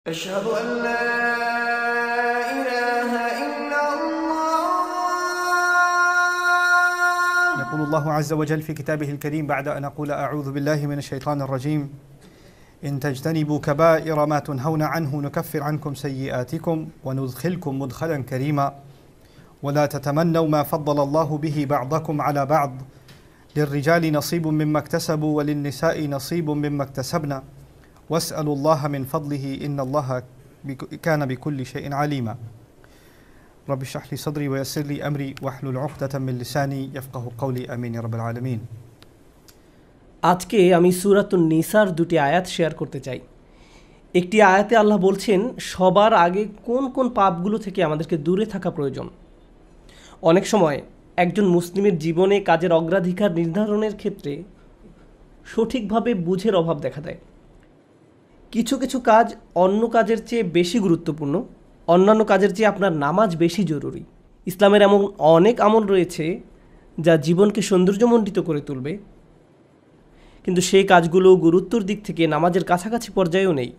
أشهد أن لا إله إلا الله. يقول الله عز وجل في كتابه الكريم بعد أن أقول أعوذ بالله من الشيطان الرجيم إن تجتنبوا كبائر ما تنهون عنه نكفر عنكم سيئاتكم وندخلكم مدخلا كريما ولا تتمنوا ما فضل الله به بعضكم على بعض للرجال نصيب مما اكتسبوا وللنساء نصيب مما اكتسبنا واسألوا الله من فضله إن الله كان بكل شيء عليما رب اشرح لي صدري ويسر لي أمري واحلل عقدة من لساني يفقه قولي آمين يا رب العالمين. আজকে আমি সূরাতুন নিসার দুটি আয়াত শেয়ার করতে চাই। একটি আয়াতে আল্লাহ বলছেন সবার আগে কোন কোন পাপগুলো থেকে আমাদেরকে দূরে থাকা প্রয়োজন। অনেক সময় একজন মুসলিমের জীবনে কাজের অগ্রাধিকার নির্ধারণের ক্ষেত্রে সঠিকভাবে বুঝের অভাব দেখা দেয়। কিছু কিছু কাজ অন্য কাজের চেয়ে বেশি গুরুত্বপূর্ণ, অন্যান্য কাজের চেয়ে আপনার নামাজ বেশি জরুরি। ইসলামের এমন অনেক আমল রয়েছে যা জীবনকে সৌন্দর্যমণ্ডিত করে তুলবে, কিন্তু সেই কাজগুলো গুরুত্বর দিক থেকে নামাজের কাছাকাছি পর্যায়েও নেই,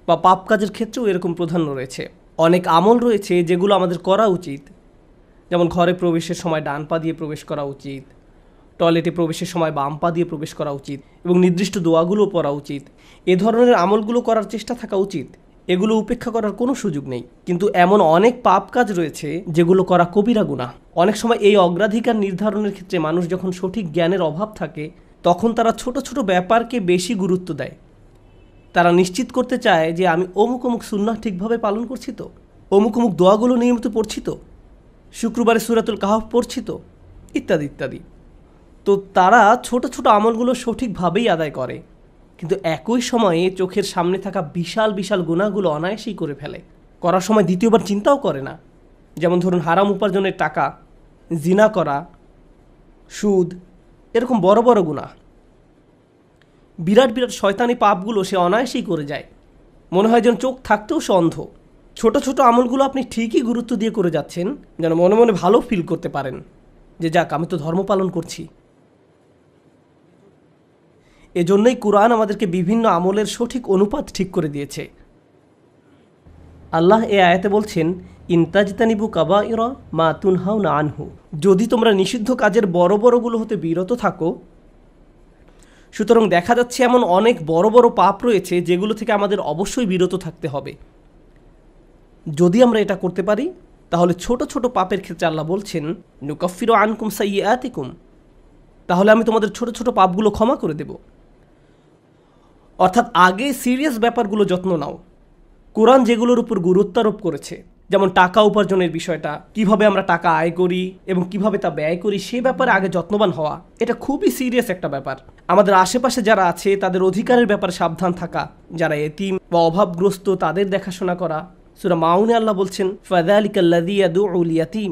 বা পাপ কাজের ক্ষেত্রেও এরকম প্রাধান্য রয়েছে। অনেক আমল রয়েছে যেগুলো আমাদের করা উচিত, যেমন ঘরে প্রবেশের সময় ডান পা দিয়ে প্রবেশ করা উচিত, টয়লেটে প্রবেশের সময় বাম পা দিয়ে প্রবেশ করা উচিত, এবং নির্দিষ্ট দোয়াগুলো পড়া উচিত। এ ধরনের আমলগুলো করার চেষ্টা থাকা উচিত, এগুলো উপেক্ষা করার কোনো সুযোগ নেই। কিন্তু এমন অনেক পাপ কাজ রয়েছে যেগুলো করা কবিরা গুনাহ। অনেক সময় এই অগ্রাধিকার নির্ধারণের ক্ষেত্রে মানুষ যখন সঠিক জ্ঞানের অভাব থাকে তখন তারা ছোট ছোট ব্যাপারকে বেশি গুরুত্ব দেয়। তারা নিশ্চিত করতে চায় যে আমি অমুক অমুক সুন্নাহ ঠিকভাবে পালন করছি তো, অমুক অমুক দোয়াগুলো নিয়মিত পড়ছি তো, শুক্রবারে সূরাতুল কাহফ পড়ছি তো, ইত্যাদি ইত্যাদি। তো তারা ছোট ছোট আমলগুলো সঠিকভাবেই আদায় করে, কিন্তু একই সময়ে চোখের সামনে থাকা বিশাল বিশাল গুনাহগুলো অনায়াসেই করে ফেলে। করার সময় দ্বিতীয়বার চিন্তাও করে না। যেমন ধরুন হারাম উপার্জনের টাকা, জিনা করা, সুদ, এরকম বড় বড় গুনাহ, বিরাট বিরাট শয়তানি পাপগুলো সে অনায়াসেই করে যায়। মনে হয় যেন চোখ থাকতেও সে অন্ধ। ছোট ছোট আমলগুলো আপনি ঠিকই গুরুত্ব দিয়ে করে যাচ্ছেন, যেন মনে মনে ভালো ফিল করতে পারেন যে যাক আমি তো ধর্ম পালন করছি। এজন্যই কুরআন আমাদেরকে বিভিন্ন আমলের সঠিক অনুপাত ঠিক করে দিয়েছে। আল্লাহ এই আয়াতে বলছেন ইনতাজতানিবু কাবাইরা মা তুনহাউনা আনহু, যদি তোমরা নিষিদ্ধ কাজের বড় বড়গুলো হতে বিরত থাকো। সুতরাং দেখা যাচ্ছে এমন অনেক বড় বড় পাপ রয়েছে যেগুলো থেকে আমাদের অবশ্যই বিরত থাকতে হবে। যদি আমরা এটা করতে পারি তাহলে ছোট ছোট পাপের ক্ষেত্রে আল্লাহ বলছেন নুকাফিরু আনকুম সাইয়্যাতিকুম, তাহলে আমি তোমাদের ছোট ছোট পাপগুলো ক্ষমা করে দেব। অর্থাৎ আগে সিরিয়াস ব্যাপারগুলো যত্ন নাও। কোরআন যেগুলোর উপর গুরুত্ব আরোপ করেছে, যেমন টাকা উপার্জনের বিষয়টা, কিভাবে আমরা টাকা আয় করি এবং কিভাবে তা ব্যয় করি, সে ব্যাপারে আগে যত্নবান হওয়া, এটা খুবই সিরিয়াস একটা ব্যাপার। আমাদের আশেপাশে যারা আছে তাদের অধিকারের ব্যাপারে সাবধান থাকা, যারা এতিম বা অভাবগ্রস্ত তাদের দেখাশোনা করা। সূরা মাউনে আল্লাহ বলছেন ফাযালিকাল্লাযী ইয়াদউল ইয়াতীম,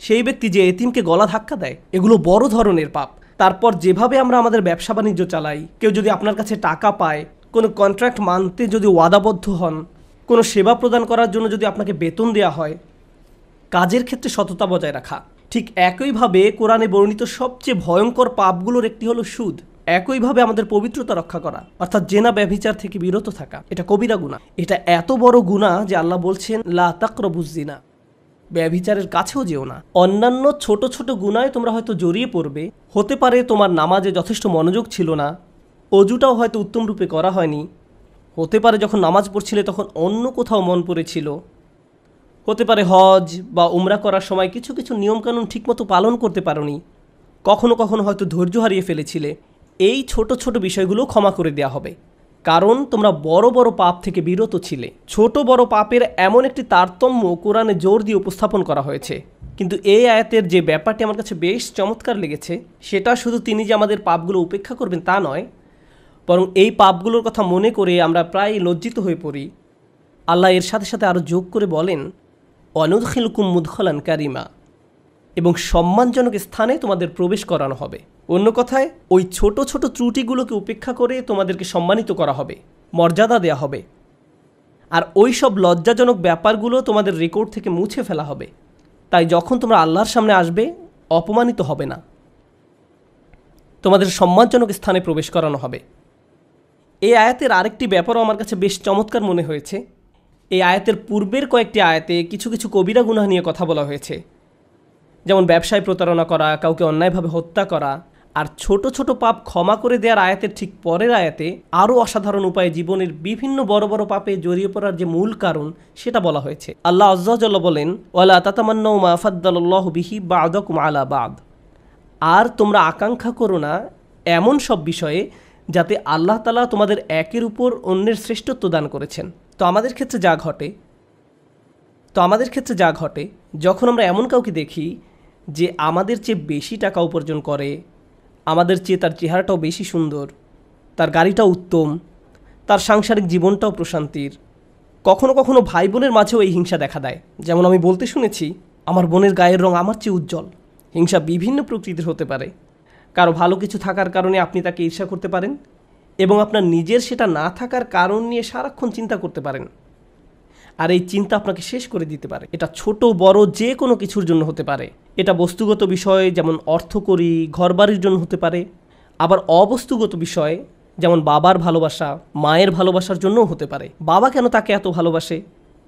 সেই ব্যক্তি যে এতিমকে গলা ধাক্কা দেয়। এগুলো বড় ধরনের পাপ। তারপর যেভাবে আমরা আমাদের ব্যবসা বাণিজ্য চালাই, কেউ যদি আপনার কাছে টাকা পায়, কোনো কন্ট্রাক্ট মানতে যদি ওয়াদাবদ্ধ হন, কোনো সেবা প্রদান করার জন্য যদি আপনাকে বেতন দেওয়া হয়, কাজের ক্ষেত্রে সততা বজায় রাখা। ঠিক একইভাবে কোরআনে বর্ণিত সবচেয়ে ভয়ঙ্কর পাপগুলোর একটি হলো সুদ। একইভাবে আমাদের পবিত্রতা রক্ষা করা, অর্থাৎ জেনা ব্যভিচার থেকে বিরত থাকা, এটা কবিরা গুনাহ। এটা এত বড় গুনাহ যে আল্লাহ বলছেন লা তাকরাবুজ জিনা, ব্যভিচারের কাছেও যেও না। অন্যান্য ছোট ছোট গুনাহে তোমরা হয়তো জড়িয়ে পড়বে। হতে পারে তোমার নামাজে যথেষ্ট মনোযোগ ছিল না, অজুটাও হয়তো উত্তম রূপে করা হয়নি। হতে পারে যখন নামাজ পড়ছিলে তখন অন্য কোথাও মন পড়েছিল। হতে পারে হজ বা উমরা করার সময় কিছু কিছু নিয়মকানুন ঠিকমতো পালন করতে পারোনি। কখনো কখনো হয়তো ধৈর্য হারিয়ে ফেলেছিলে। এই ছোট ছোট বিষয়গুলো ক্ষমা করে দেওয়া হবে, কারণ তোমরা বড় বড় পাপ থেকে বিরত ছিলে। ছোট বড় পাপের এমন একটি তারতম্য কোরআনে জোর দিয়ে উপস্থাপন করা হয়েছে। কিন্তু এই আয়াতের যে ব্যাপারটি আমার কাছে বেশ চমৎকার লেগেছে, সেটা শুধু তিনি যে আমাদের পাপগুলো উপেক্ষা করবেন তা নয়, বরং এই পাপগুলোর কথা মনে করে আমরা প্রায় লজ্জিত হয়ে পড়ি। আল্লাহ এর সাথে সাথে আরও যোগ করে বলেন ওয়ানুদখিলুকুম মুদখালান কারিমা, এবং সম্মানজনক স্থানে তোমাদের প্রবেশ করানো হবে। অন্য কথায় ওই ছোট ছোট ত্রুটিগুলোকে উপেক্ষা করে তোমাদেরকে সম্মানিত করা হবে, মর্যাদা দেয়া হবে। আর ওই সব লজ্জাজনক ব্যাপারগুলো তোমাদের রেকর্ড থেকে মুছে ফেলা হবে। তাই যখন তোমরা আল্লাহর সামনে আসবে অপমানিত হবে না, তোমাদের সম্মানজনক স্থানে প্রবেশ করানো হবে। এই আয়াতের আরেকটি ব্যাপারও আমার কাছে বেশ চমৎকার মনে হয়েছে। এই আয়াতের পূর্বের কয়েকটি আয়াতে কিছু কিছু কবিরা গুনাহ নিয়ে কথা বলা হয়েছে, যেমন ব্যবসায় প্রতারণা করা, কাউকে অন্যায়ভাবে হত্যা করা। আর ছোট ছোট পাপ ক্ষমা করে দেওয়ার আয়াতের ঠিক পরের আয়াতে আরও অসাধারণ উপায়ে জীবনের বিভিন্ন বড় বড় পাপে জড়িয়ে পড়ার যে মূল কারণ সেটা বলা হয়েছে। আল্লাহ আজ্জা ওয়া জাল্লা বলেন, ওয়ালা তাতামান্নাউ মা ফাদ্দালাল্লাহু বিহি বা'দাকুম আলা বা'দ। আর তোমরা আকাঙ্ক্ষা করো না এমন সব বিষয়ে যাতে আল্লাহ তাআলা তোমাদের একের উপর অন্যের শ্রেষ্ঠত্ব দান করেছেন। তো আমাদের ক্ষেত্রে যা ঘটে যখন আমরা এমন কাউকে দেখি যে আমাদের চেয়ে বেশি টাকা উপার্জন করে, আমাদের চেয়ে তার চেহারাটাও বেশি সুন্দর, তার গাড়িটাও উত্তম, তার সাংসারিক জীবনটাও প্রশান্তির, কখনো কখনো ভাই বোনের মাঝেও এই হিংসা দেখা দেয়। যেমন আমি বলতে শুনেছি, আমার বোনের গায়ের রং আমার চেয়ে উজ্জ্বল। হিংসা বিভিন্ন প্রকৃতির হতে পারে। কারো ভালো কিছু থাকার কারণে আপনি তাকে ঈর্ষা করতে পারেন, এবং আপনার নিজের সেটা না থাকার কারণ নিয়ে সারাক্ষণ চিন্তা করতে পারেন। আর এই চিন্তা আপনাকে শেষ করে দিতে পারে। এটা ছোট বড় যে কোনো কিছুর জন্য হতে পারে। এটা বস্তুগত বিষয় যেমন অর্থকড়ি, ঘরবাড়ির জন্য হতে পারে। আবার অবস্তুগত বিষয় যেমন বাবার ভালোবাসা, মায়ের ভালোবাসার জন্যও হতে পারে। বাবা কেন তাকে এত ভালোবাসে,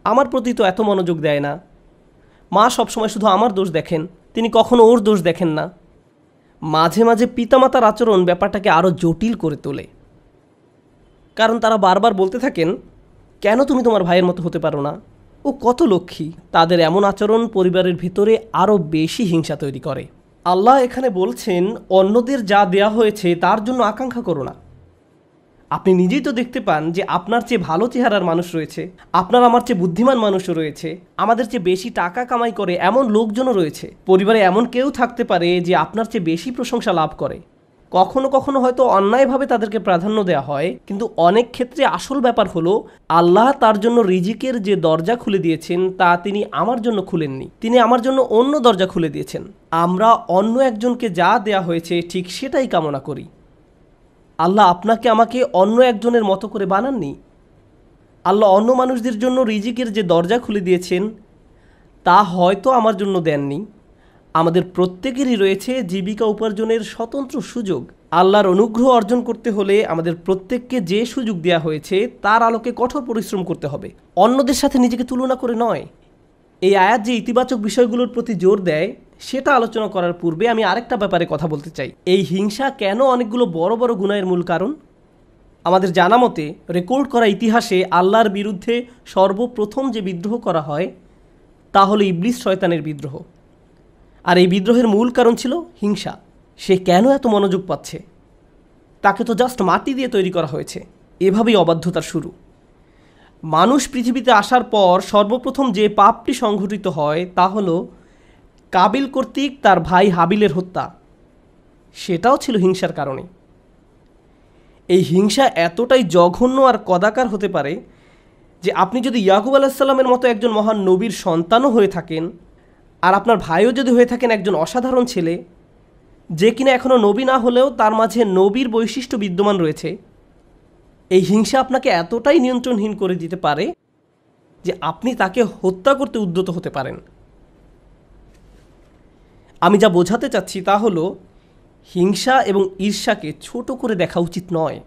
আমার প্রতি তো এত মনোযোগ দেয় না। মা সবসময় শুধু আমার দোষ দেখেন, তিনি কখনো ওর দোষ দেখেন না। মাঝে মাঝে পিতামাতার আচরণ ব্যাপারটাকে আরও জটিল করে তোলে, কারণ তারা বারবার বলতে থাকেন, কেন তুমি তোমার ভাইয়ের মতো হতে পারো না, ও কত লক্ষ্মী। তাদের এমন আচরণ পরিবারের ভিতরে আরও বেশি হিংসা তৈরি করে। আল্লাহ এখানে বলছেন, অন্যদের যা দেয়া হয়েছে তার জন্য আকাঙ্ক্ষা করো না। আপনি নিজেই তো দেখতে পান যে আপনার চেয়ে ভালো চেহারার মানুষ রয়েছে, আপনার আমার চেয়ে বুদ্ধিমান মানুষও রয়েছে, আমাদের চেয়ে বেশি টাকা কামাই করে এমন লোকজনও রয়েছে। পরিবারে এমন কেউ থাকতে পারে যে আপনার চেয়ে বেশি প্রশংসা লাভ করে। কখনো কখনো হয়তো অন্যায়ভাবে তাদেরকে প্রাধান্য দেওয়া হয়, কিন্তু অনেক ক্ষেত্রে আসল ব্যাপার হলো আল্লাহ তার জন্য রিজিকের যে দরজা খুলে দিয়েছেন তা তিনি আমার জন্য খুলেননি, তিনি আমার জন্য অন্য দরজা খুলে দিয়েছেন। আমরা অন্য একজনকে যা দেয়া হয়েছে ঠিক সেটাই কামনা করি। আল্লাহ আপনাকে আমাকে অন্য একজনের মতো করে বানাননি। আল্লাহ অন্য মানুষদের জন্য রিজিকের যে দরজা খুলে দিয়েছেন তা হয়তো আমার জন্য দেননি। আমাদের প্রত্যেকেরই রয়েছে জীবিকা উপার্জনের স্বতন্ত্র সুযোগ। আল্লাহর অনুগ্রহ অর্জন করতে হলে আমাদের প্রত্যেককে যে সুযোগ দেওয়া হয়েছে তার আলোকে কঠোর পরিশ্রম করতে হবে, অন্যদের সাথে নিজেকে তুলনা করে নয়। এই আয়াত যে ইতিবাচক বিষয়গুলোর প্রতি জোর দেয় সেটা আলোচনা করার পূর্বে আমি আরেকটা ব্যাপারে কথা বলতে চাই। এই হিংসা কেন অনেকগুলো বড় বড় গুনাহের মূল কারণ? আমাদের জানা মতে রেকর্ড করা ইতিহাসে আল্লাহর বিরুদ্ধে সর্বপ্রথম যে বিদ্রোহ করা হয় তা হলো ইবলিস শয়তানের বিদ্রোহ। আর এই বিদ্রোহের মূল কারণ ছিল হিংসা। সে কেন এত মনোযোগ পাচ্ছে? তাকে তো জাস্ট মাটি দিয়ে তৈরি করা হয়েছে। এভাবেই অবাধ্যতার শুরু। মানুষ পৃথিবীতে আসার পর সর্বপ্রথম যে পাপটি সংঘটিত হয় তা হলো কাবিল কর্তৃক তার ভাই হাবিলের হত্যা। সেটাও ছিল হিংসার কারণে। এই হিংসা এতটাই জঘন্য আর কদাকার হতে পারে যে আপনি যদি ইয়াকুব আলাইহিস সালামের মতো একজন মহান নবীর সন্তানও হয়ে থাকেন, আর আপনার ভাইও যদি হয়ে থাকেন একজন অসাধারণ ছেলে যে কিনা এখনও নবী না হলেও তার মাঝে নবীর বৈশিষ্ট্য বিদ্যমান রয়েছে, এই হিংসা আপনাকে এতটাই নিয়ন্ত্রণহীন করে দিতে পারে যে আপনি তাকে হত্যা করতে উদ্যত হতে পারেন। আমি যা বোঝাতে চাচ্ছি তা হলো হিংসা এবং ঈর্ষাকে ছোট করে দেখা উচিত নয়।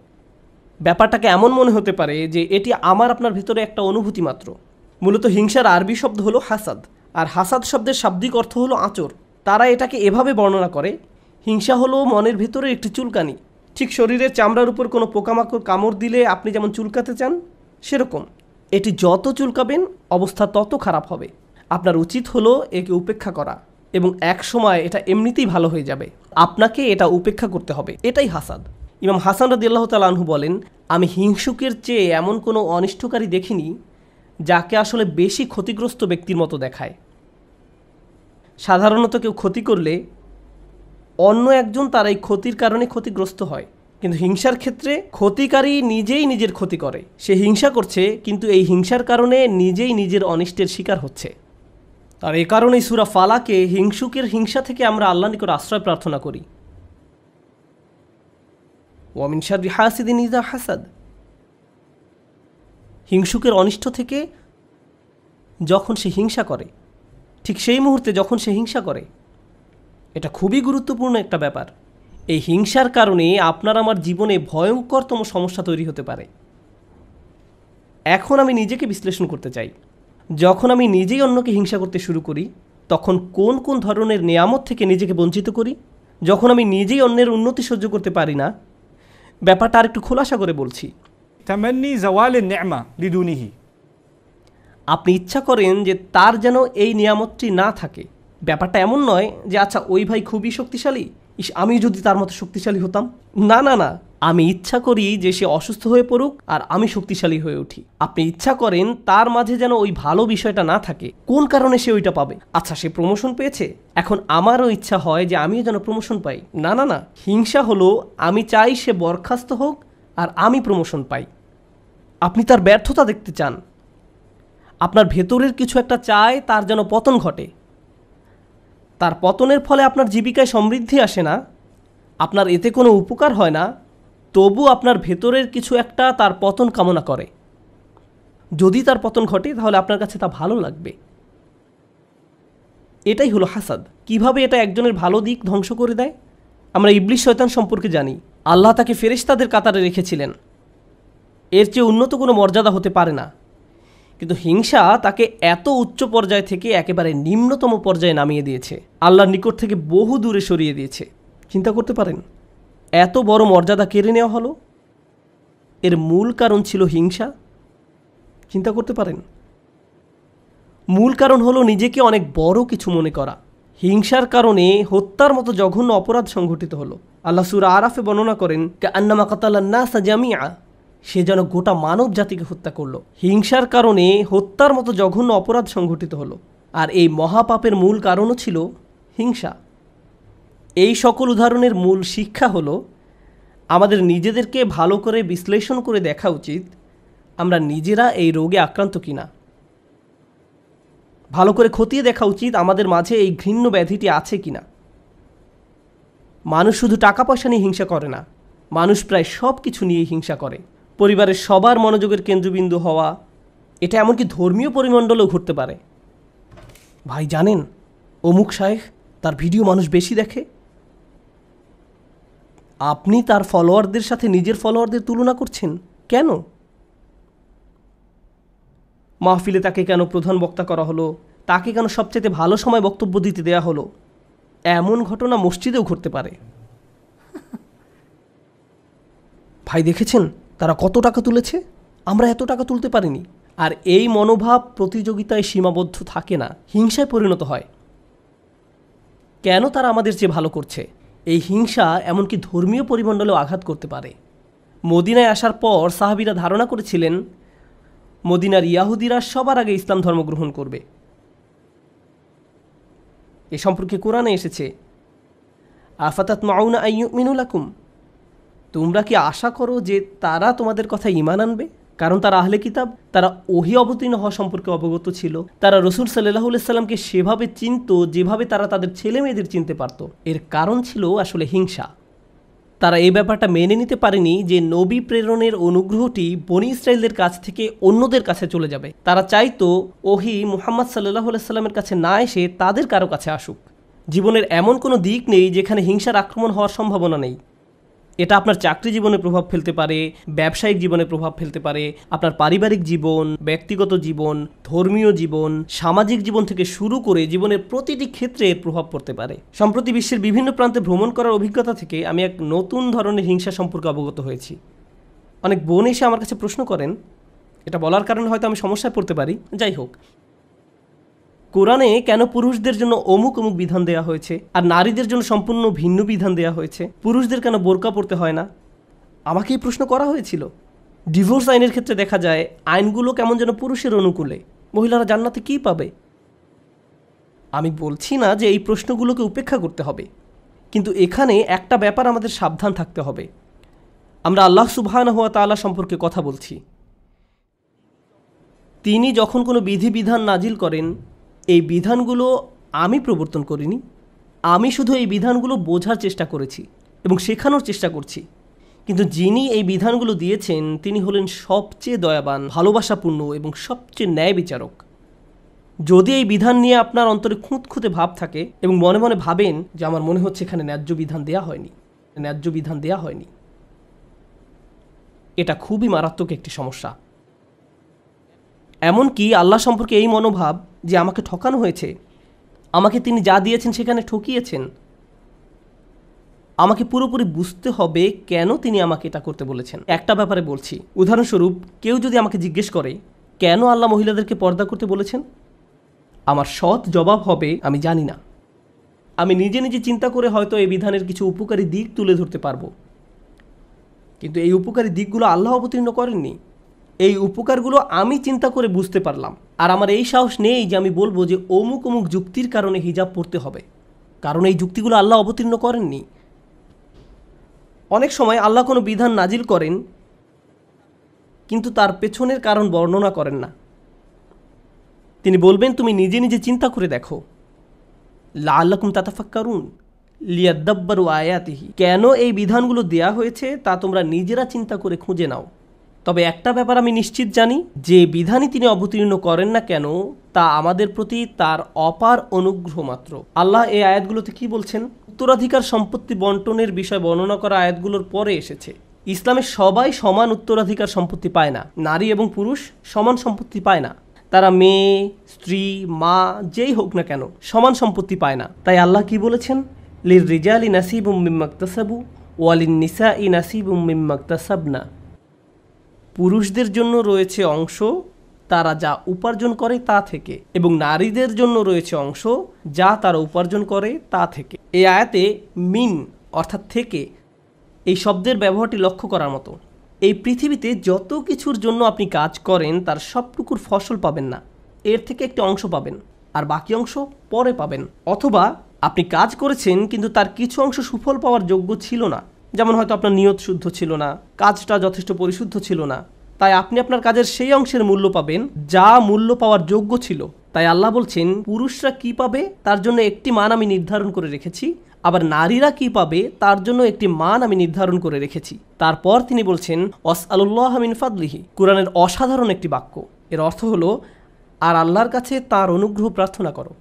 ব্যাপারটাকে এমন মনে হতে পারে যে এটি আমার আপনার ভিতরে একটা অনুভূতি মাত্র। মূলত হিংসার আরবি শব্দ হলো হাসাদ, আর হাসাদ শব্দের শাব্দিক অর্থ হলো আঁচড়। তারা এটাকে এভাবে বর্ণনা করে, হিংসা হলো মনের ভেতরে একটি চুলকানি। ঠিক শরীরের চামড়ার উপর কোনো পোকামাকড় কামড় দিলে আপনি যেমন চুলকাতে চান সেরকম। এটি যত চুলকাবেন অবস্থা তত খারাপ হবে। আপনার উচিত হলো একে উপেক্ষা করা, এবং এক সময় এটা এমনিতেই ভালো হয়ে যাবে। আপনাকে এটা উপেক্ষা করতে হবে। এটাই হাসাদ। ইমাম হাসান রাদিয়াল্লাহু তাআলা আনহু বলেন, আমি হিংসুকের চেয়ে এমন কোনো অনিষ্টকারী দেখিনি যাকে আসলে বেশি ক্ষতিগ্রস্ত ব্যক্তির মতো দেখায়। সাধারণত কেউ ক্ষতি করলে অন্য একজন তার এই ক্ষতির কারণে ক্ষতিগ্রস্ত হয়, কিন্তু হিংসার ক্ষেত্রে ক্ষতিকারী নিজেই নিজের ক্ষতি করে। সে হিংসা করছে কিন্তু এই হিংসার কারণে নিজেই নিজের অনিষ্টের শিকার হচ্ছে। আর এ কারণেই সূরা ফালাকে হিংসুকের হিংসা থেকে আমরা আল্লাহর নিকট আশ্রয় প্রার্থনা করি। ওয়া মিন শাররি হাসিদিন ইযা হাসাদ। হিংসুকের অনিষ্ট থেকে যখন সে হিংসা করে, ঠিক সেই মুহূর্তে যখন সে হিংসা করে, এটা খুবই গুরুত্বপূর্ণ একটা ব্যাপার। এই হিংসার কারণে আপনার আমার জীবনে ভয়ঙ্করতম সমস্যা তৈরি হতে পারে। এখন আমি নিজেকে বিশ্লেষণ করতে চাই। যখন আমি নিজেই অন্যকে হিংসা করতে শুরু করি, তখন কোন কোন ধরনের নেয়ামত থেকে নিজেকে বঞ্চিত করি? যখন আমি নিজেই অন্যের উন্নতি সহ্য করতে পারি না, ব্যাপারটা আর একটু খোলাসা করে বলছি। تمني زوال النعمة لدونه। আপনি ইচ্ছা করেন যে তার যেন এই নিয়ামতটি না থাকে। ব্যাপারটা এমন নয় যে আচ্ছা ওই ভাই খুবই শক্তিশালী, আমি যদি তার মতো শক্তিশালী হতাম। না না না, আমি ইচ্ছা করি যে সে অসুস্থ হয়ে পড়ুক আর আমি শক্তিশালী হয়ে উঠি। আপনি ইচ্ছা করেন তার মাঝে যেন ওই ভালো বিষয়টা না থাকে। কোন কারণে সে ওইটা পাবে? আচ্ছা সে প্রমোশন পেয়েছে, এখন আমারও ইচ্ছা হয় যে আমিও যেন প্রমোশন পাই। না না না, হিংসা হলো আমি চাই সে বরখাস্ত হোক আর আমি প্রমোশন পাই। আপনি তার ব্যর্থতা দেখতে চান, আপনার ভেতরের কিছু একটা চায় তার যেন পতন ঘটে। তার পতনের ফলে আপনার জীবিকায় সমৃদ্ধি আসে না, আপনার এতে কোনো উপকার হয় না, তবু আপনার ভেতরের কিছু একটা তার পতন কামনা করে। যদি তার পতন ঘটে তাহলে আপনার কাছে তা ভালো লাগবে। এটাই হলো হাসাদ। কিভাবে এটা একজনের ভালো দিক ধ্বংস করে দেয়? আমরা ইবলিস শয়তান সম্পর্কে জানি। আল্লাহ তাকে ফেরেশতাদের কাতারে রেখেছিলেন, এর চেয়ে উন্নত কোনো মর্যাদা হতে পারে না। কিন্তু হিংসা তাকে এত উচ্চ পর্যায় থেকে একেবারে নিম্নতম পর্যায়ে নামিয়ে দিয়েছে, আল্লাহর নিকট থেকে বহু দূরে সরিয়ে দিয়েছে। চিন্তা করতে পারেন এত বড় মর্যাদা কেড়ে নেওয়া হলো, এর মূল কারণ ছিল হিংসা। চিন্তা করতে পারেন মূল কারণ হলো নিজেকে অনেক বড় কিছু মনে করা। হিংসার কারণে হত্যার মতো জঘন্য অপরাধ সংঘটিত হলো। আল্লাহ সূরা আরাফে বর্ণনা করেন, কাআন্নামা কাতালান নাসা জামিআ, সে যেন গোটা মানব জাতিকে হত্যা করলো। হিংসার কারণে হত্যার মতো জঘন্য অপরাধ সংঘটিত হলো, আর এই মহাপাপের মূল কারণও ছিল হিংসা। এই সকল উদাহরণের মূল শিক্ষা হলো আমাদের নিজেদেরকে ভালো করে বিশ্লেষণ করে দেখা উচিত আমরা নিজেরা এই রোগে আক্রান্ত কিনা। ভালো করে খতিয়ে দেখা উচিত আমাদের মাঝে এই ঘৃণ্য ব্যাধিটি আছে কিনা। মানুষ শুধু টাকা পয়সা নিয়ে হিংসা করে না, মানুষ প্রায় সব কিছু নিয়ে হিংসা করে। পরিবারের সবার মনোযোগের কেন্দ্রবিন্দু হওয়া, এটা এমনকি ধর্মীয় পরিমণ্ডলেও ঘটতে পারে। ভাই জানেন অমুক শায়েখ, তার ভিডিও মানুষ বেশি দেখে। আপনি তার ফলোয়ারদের সাথে নিজের ফলোয়ারদের তুলনা করছেন কেন? মাহফিলে তাকে কেন প্রধান বক্তা করা হলো, তাকে কেন সবচেয়ে ভালো সময় বক্তব্য দিতে দেয়া হলো? এমন ঘটনা মসজিদেও ঘটতে পারে। ভাই দেখেছেন তারা কত টাকা তুলেছে, আমরা এত টাকা তুলতে পারিনি। আর এই মনোভাব প্রতিযোগিতায় সীমাবদ্ধ থাকে না, হিংসায় পরিণত হয়। কেন তারা আমাদের চেয়ে ভালো করছে? এই হিংসা এমনকি ধর্মীয় পরিমণ্ডলেও আঘাত করতে পারে। মদিনায় আসার পর সাহাবীরা ধারণা করেছিলেন মদিনার ইয়াহুদিরা সবার আগে ইসলাম ধর্ম গ্রহণ করবে। এ সম্পর্কে কোরআনে এসেছে, আফাতাতমাউনা আইয়ুমিনু লাকুম, তোমরা কি আশা করো যে তারা তোমাদের কথা ঈমান আনবে? কারণ তারা আহলে কিতাব, তারা ওহী অবতীর্ণ হওয়া সম্পর্কে অবগত ছিল। তারা রাসূল সাল্লাল্লাহু আলাইহি সাল্লামকে সেভাবে চিনত যেভাবে তারা তাদের ছেলে মেয়েদের চিনতে পারত। এর কারণ ছিল আসলে হিংসা। তারা এই ব্যাপারটা মেনে নিতে পারেনি যে নবী প্রেরণের অনুগ্রহটি বনী ইসরায়েলদের কাছ থেকে অন্যদের কাছে চলে যাবে। তারা চাইতো ওহী মুহাম্মদ সাল্লাল্লাহু আলাইহি সাল্লামের কাছে না এসে তাদের কারো কাছে আসুক। জীবনের এমন কোনো দিক নেই যেখানে হিংসার আক্রমণ হওয়ার সম্ভাবনা নেই। এটা আপনার চাকরি জীবনে প্রভাব ফেলতে পারে, ব্যবসায়িক জীবনে প্রভাব ফেলতে পারে, আপনার পারিবারিক জীবন, ব্যক্তিগত জীবন, ধর্মীয় জীবন, সামাজিক জীবন থেকে শুরু করে জীবনের প্রতিটি ক্ষেত্রে এর প্রভাব পড়তে পারে। সম্প্রতি বিশ্বের বিভিন্ন প্রান্তে ভ্রমণ করার অভিজ্ঞতা থেকে আমি এক নতুন ধরনের হিংসা সম্পর্কে অবগত হয়েছি। অনেক বোন এসে আমার কাছে প্রশ্ন করেন, এটা বলার কারণে হয়তো আমি সমস্যায় পড়তে পারি, যাই হোক, কোরআনে কেন পুরুষদের জন্য অমুক অমুক বিধান দেওয়া হয়েছে আর নারীদের জন্য সম্পূর্ণ ভিন্ন বিধান দেওয়া হয়েছে? পুরুষদের কেন বোরকা পরতে হয় না? আমাকে এই প্রশ্ন করা হয়েছিল। ডিভোর্স আইনের ক্ষেত্রে দেখা যায় আইনগুলো কেমন যেন পুরুষের অনুকূলে, মহিলারা জান্নাতে কী পাবে? আমি বলছি না যে এই প্রশ্নগুলোকে উপেক্ষা করতে হবে, কিন্তু এখানে একটা ব্যাপার আমাদের সাবধান থাকতে হবে। আমরা আল্লাহ সুবহানাহু ওয়া তাআলা সম্পর্কে কথা বলছি। তিনি যখন কোনো বিধিবিধান নাজিল করেন, এই বিধানগুলো আমি প্রবর্তন করিনি, আমি শুধু এই বিধানগুলো বোঝার চেষ্টা করেছি এবং শেখানোর চেষ্টা করছি। কিন্তু যিনি এই বিধানগুলো দিয়েছেন তিনি হলেন সবচেয়ে দয়াবান, ভালোবাসাপূর্ণ এবং সবচেয়ে ন্যায় বিচারক। যদি এই বিধান নিয়ে আপনার অন্তরে খুঁতখুঁতে ভাব থাকে এবং মনে মনে ভাবেন যে আমার মনে হচ্ছে এখানে ন্যায্য বিধান দেওয়া হয়নি, ন্যায্য বিধান দেয়া হয়নি। এটা খুবই মারাত্মক একটি সমস্যা। এমনকি আল্লাহ সম্পর্কে এই মনোভাব যে আমাকে ঠকানো হয়েছে, আমাকে তিনি যা দিয়েছেন সেখানে ঠকিয়েছেন, আমাকে পুরোপুরি বুঝতে হবে কেন তিনি আমাকে এটা করতে বলেছেন। একটা ব্যাপারে বলছি, উদাহরণস্বরূপ কেউ যদি আমাকে জিজ্ঞেস করে কেন আল্লাহ মহিলাদেরকে পর্দা করতে বলেছেন, আমার সৎ জবাব হবে আমি জানি না। আমি নিজে নিজে চিন্তা করে হয়তো এই বিধানের কিছু উপকারী দিক তুলে ধরতে পারবো, কিন্তু এই উপকারী দিকগুলো আল্লাহ অবতীর্ণ করেননি। এই উপকারগুলো আমি চিন্তা করে বুঝতে পারলাম, আর আমার এই সাহস নেই যে আমি বলবো যে অমুক অমুক যুক্তির কারণে হিজাব পড়তে হবে, কারণ এই যুক্তিগুলো আল্লাহ অবতীর্ণ করেননি। অনেক সময় আল্লাহ কোনো বিধান নাজিল করেন কিন্তু তার পেছনের কারণ বর্ণনা করেন না। তিনি বলবেন তুমি নিজে নিজে চিন্তা করে দেখো, লাআল্লাকুম তাতাফাক্কারুন লিয়াদাব্বারু আয়াতিহি, কেন এই বিধানগুলো দেয়া হয়েছে তা তোমরা নিজেরা চিন্তা করে খুঁজে নাও। তবে একটা ব্যাপার আমি নিশ্চিত জানি, যে বিধানই তিনি অবতীর্ণ করেন না কেন তা আমাদের প্রতি তার অপার অনুগ্রহ মাত্র। আল্লাহ এই আয়াতগুলোতে কি বলছেন? উত্তরাধিকার সম্পত্তি বন্টনের বিষয় বর্ণনা করা আয়াতগুলোর পরে এসেছে। ইসলামের সবাই সমান উত্তরাধিকার সম্পত্তি পায় না, নারী এবং পুরুষ সমান সম্পত্তি পায় না, তারা মেয়ে, স্ত্রী, মা যেই হোক না কেন সমান সম্পত্তি পায় না। তাই আল্লাহ কি বলেছেন? লিররিজালি নাসিবুম মিম্মা ইকতাসাবু ওয়া লিন-নিসাই নাসিবুম মিম্মা ইকতাসাবনা, পুরুষদের জন্য রয়েছে অংশ তারা যা উপার্জন করে তা থেকে, এবং নারীদের জন্য রয়েছে অংশ যা তারা উপার্জন করে তা থেকে। এই আয়াতে মিন অর্থাৎ থেকে এই শব্দের ব্যবহারটি লক্ষ্য করার মতো। এই পৃথিবীতে যত কিছুর জন্য আপনি কাজ করেন তার সবটুকুর ফসল পাবেন না, এর থেকে একটি অংশ পাবেন আর বাকি অংশ পরে পাবেন। অথবা আপনি কাজ করেছেন কিন্তু তার কিছু অংশ সুফল পাওয়ার যোগ্য ছিল না, যেমন হয়তো আপনার নিয়ত শুদ্ধ ছিল না, কাজটা যথেষ্ট পরিশুদ্ধ ছিল না, তাই আপনি আপনার কাজের সেই অংশের মূল্য পাবেন যা মূল্য পাওয়ার যোগ্য ছিল। তাই আল্লাহ বলছেন পুরুষরা কি পাবে তার জন্য একটি মান আমি নির্ধারণ করে রেখেছি, আবার নারীরা কি পাবে তার জন্য একটি মান আমি নির্ধারণ করে রেখেছি। তারপর তিনি বলছেন ওয়াসআলুল্লাহ মিন ফাদলিহি, কুরআনের অসাধারণ একটি বাক্য। এর অর্থ হলো আর আল্লাহর কাছে তার অনুগ্রহ প্রার্থনা করো।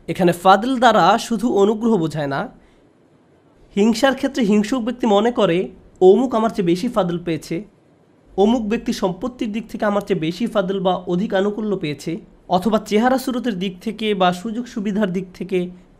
এখানে ফাদল দ্বারা শুধু অনুগ্রহ বোঝায় না। হিংসার ক্ষেত্রে হিংসুক ব্যক্তি মনে করে অমুক আমার চেয়ে বেশি ফাদল পেয়েছে, অমুক ব্যক্তি সম্পত্তির দিক থেকে আমার চেয়ে বেশি ফাদল বা অধিক আনুকূল্য পেয়েছে, অথবা চেহারা সুরতের দিক থেকে বা সুযোগ সুবিধার দিক থেকে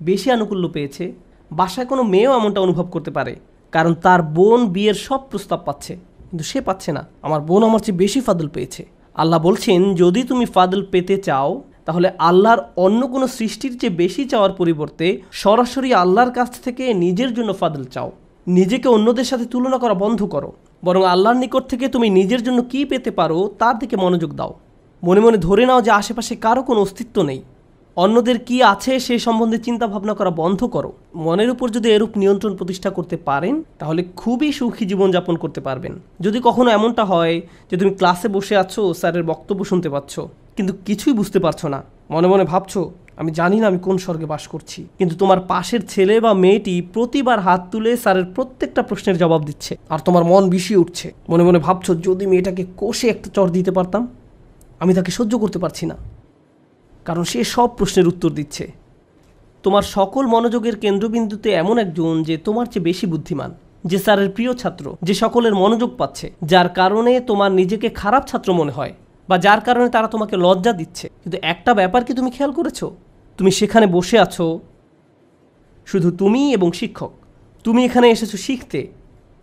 বেশি আনুকূল্য পেয়েছে। বাসায় কোনো মেয়েও এমনটা অনুভব করতে পারে, কারণ তার বোন বিয়ের সব প্রস্তাব পাচ্ছে কিন্তু সে পাচ্ছে না, আমার বোন আমার চেয়ে বেশি ফাদল পেয়েছে। আল্লাহ বলছেন যদি তুমি ফাদল পেতে চাও তাহলে আল্লাহর অন্য কোনো সৃষ্টির চেয়ে বেশি চাওয়ার পরিবর্তে সরাসরি আল্লাহর কাছ থেকে নিজের জন্য ফাদল চাও। নিজেকে অন্যদের সাথে তুলনা করা বন্ধ করো, বরং আল্লাহর নিকট থেকে তুমি নিজের জন্য কী পেতে পারো তার দিকে মনোযোগ দাও। মনে মনে ধরে নাও যে আশেপাশে কারো কোনো অস্তিত্ব নেই, অন্যদের কি আছে সে সম্বন্ধে চিন্তা ভাবনা করা বন্ধ করো। মনের উপর যদি এরূপ নিয়ন্ত্রণ প্রতিষ্ঠা করতে পারেন তাহলে খুবই সুখী জীবনযাপন করতে পারবেন। যদি কখনো এমনটা হয় যে তুমি ক্লাসে বসে আছো, স্যারের বক্তব্য শুনতে পাচ্ছ কিন্তু কিছুই বুঝতে পারছো না, মনে মনে ভাবছো আমি জানি না আমি কোন স্বর্গে বাস করছি, কিন্তু তোমার পাশের ছেলে বা মেয়েটি প্রতিবার হাত তুলে স্যারের প্রত্যেকটা প্রশ্নের জবাব দিচ্ছে আর তোমার মন বিষিয়ে উঠছে, মনে মনে ভাবছো যদি মেয়েটাকে কষে একটা চড় দিতে পারতাম, আমি তাকে সহ্য করতে পারছি না কারণ সে সব প্রশ্নের উত্তর দিচ্ছে। তোমার সকল মনোযোগের কেন্দ্রবিন্দুতে এমন একজন যে তোমার চেয়ে বেশি বুদ্ধিমান, যে স্যারের প্রিয় ছাত্র, যে সকলের মনোযোগ পাচ্ছে, যার কারণে তোমার নিজেকে খারাপ ছাত্র মনে হয় বা যার কারণে তারা তোমাকে লজ্জা দিচ্ছে। কিন্তু একটা ব্যাপার কি তুমি খেয়াল করেছো? তুমি সেখানে বসে আছো শুধু তুমি এবং শিক্ষক। তুমি এখানে এসেছো শিখতে,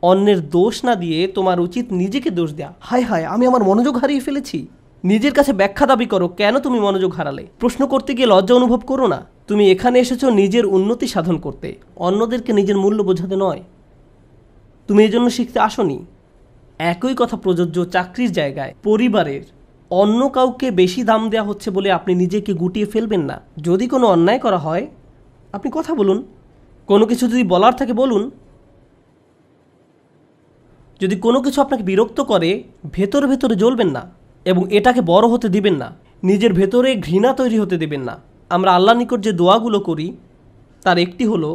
অন্যের দোষ না দিয়ে তোমার উচিত নিজেকে দোষ দেয়া। হায় হায় আমি আমার মনোযোগ হারিয়ে ফেলেছি। নিজের কাছে ব্যাখ্যা দাবি করো কেন তুমি মনোযোগ হারালে। প্রশ্ন করতে গিয়ে লজ্জা অনুভব করো না। তুমি এখানে এসেছো নিজের উন্নতি সাধন করতে, অন্যদেরকে নিজের মূল্য বোঝাতে নয়। তুমি এই জন্য শিখতে আসোনি। একই কথা প্রযোজ্য চাকরির জায়গায়, পরিবারের। অন্য কাউকে বেশি দাম দেওয়া হচ্ছে বলে আপনি নিজেকে গুটিয়ে ফেলবেন না। যদি কোনো অন্যায় করা হয় আপনি কথা বলুন, কোনো কিছু যদি বলার থাকে বলুন। যদি কোনো কিছু আপনাকে বিরক্ত করে ভেতরে ভেতরে জ্বলবেন না এবং এটাকে বড় হতে দিবেন না, নিজের ভেতরে ঘৃণা তৈরি হতে দেবেন না। আমরা আল্লাহর নিকট যে দোয়াগুলো করি তার একটি হলো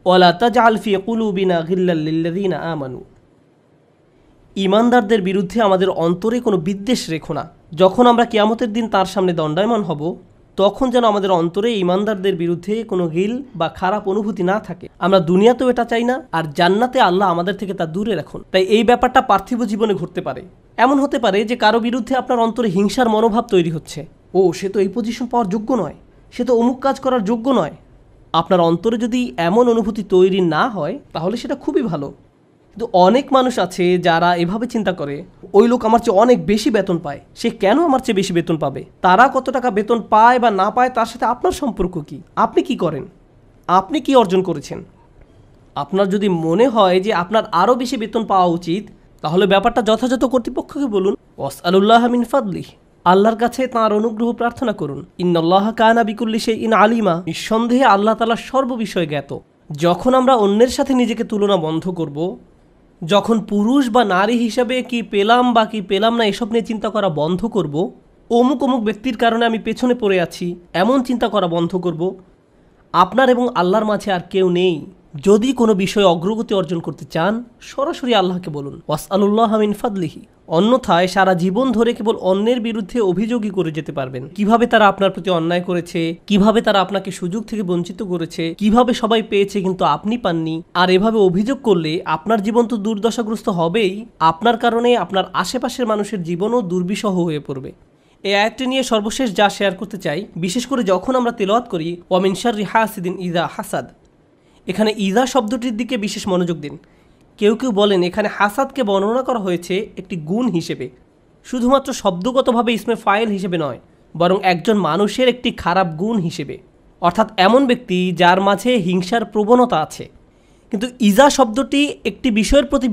ওয়ালা তাজআল ফি কুলুবিনা গিল্লাল লিল্লাযিনা আমানু, ঈমানদারদের বিরুদ্ধে আমাদের অন্তরে কোনো বিদ্বেষ রেখো না। যখন আমরা কিয়ামতের দিন তার সামনে দণ্ডায়মান হব তখন যেন আমাদের অন্তরে ঈমানদারদের বিরুদ্ধে কোনো গিল বা খারাপ অনুভূতি না থাকে। আমরা দুনিয়াতেও এটা চাই না, আর জান্নাতে আল্লাহ আমাদের থেকে তা দূরে রাখুন। তাই এই ব্যাপারটা পার্থিব জীবনে ঘটতে পারে। এমন হতে পারে যে কারো বিরুদ্ধে আপনার অন্তরে হিংসার মনোভাব তৈরি হচ্ছে, ও সে তো এই পজিশন পাওয়ার যোগ্য নয়, সে তো অমুক কাজ করার যোগ্য নয়। আপনার অন্তরে যদি এমন অনুভূতি তৈরি না হয় তাহলে সেটা খুবই ভালো। কিন্তু অনেক মানুষ আছে যারা এভাবে চিন্তা করে, ওই লোক আমার চেয়ে অনেক বেশি বেতন পায়, সে কেন আমার চেয়ে বেশি বেতন পাবে? তারা কত টাকা বেতন পায় বা না পায় তার সাথে আপনার সম্পর্ক কি? আপনি কি করেন? আপনি কি অর্জন করেছেন? আপনার যদি মনে হয় যে আপনার আরও বেশি বেতন পাওয়া উচিত, তাহলে ব্যাপারটা যথাযথ কর্তৃপক্ষকে বলুন। ওয়াসআলুল্লাহ মিন ফাদলিহি, আল্লাহর কাছে তাঁর অনুগ্রহ প্রার্থনা করুন। ইন্নাল্লাহ কানা বিকুল্লি শাইইন আলিমা, নিঃসন্দেহে আল্লাহ তাআলা সর্ববিষয়ে জ্ঞাত। যখন আমরা অন্যের সাথে নিজেকে তুলনা বন্ধ করব, যখন পুরুষ বা নারী হিসাবে কি পেলাম বা কি পেলাম না এসব নিয়ে চিন্তা করা বন্ধ করব, অমুক অমুক ব্যক্তির কারণে আমি পেছনে পড়ে আছি এমন চিন্তা করা বন্ধ করব, আপনার এবং আল্লাহর মাঝে আর কেউ নেই। যদি কোনো বিষয়ে অগ্রগতি অর্জন করতে চান, সরাসরি আল্লাহকে বলুন ওয়াসআলুল্লাহ মিন ফাদলিহি। অন্যথায় সারা জীবন ধরে কেবল অন্যের বিরুদ্ধে অভিযোগই করে যেতে পারবেন। কিভাবে তারা আপনার প্রতি অন্যায় করেছে, কিভাবে তারা আপনাকে সুযোগ থেকে বঞ্চিত করেছে, কিভাবে সবাই পেয়েছে কিন্তু আপনি পাননি। আর এভাবে অভিযোগ করলে আপনার জীবন তো দুর্দশাগ্রস্ত হবেই, আপনার কারণে আপনার আশেপাশের মানুষের জীবনও দুর্বিষহ হয়ে পড়বে। এই আয়াতটি নিয়ে সর্বশেষ যা শেয়ার করতে চাই, বিশেষ করে যখন আমরা তেলাওয়াত করি ওয়া মিন শাররি হাসিদিন ইযা হাসাদ, এখানে ইযা শব্দটির দিকে বিশেষ মনোযোগ দিন। কেউ কেউ বলেন এখানে হাসাদকে বর্ণনা করা হয়েছে একটি গুণ হিসেবে, শুধুমাত্র শব্দগতভাবে ইসমে ফাইল হিসেবে নয়, বরং একজন মানুষের একটি খারাপ গুণ হিসেবে, অর্থাৎ এমন ব্যক্তি যার মাঝে হিংসার প্রবণতা আছে। কিন্তু ইযা শব্দটি একটি বিষয়ের প্রতি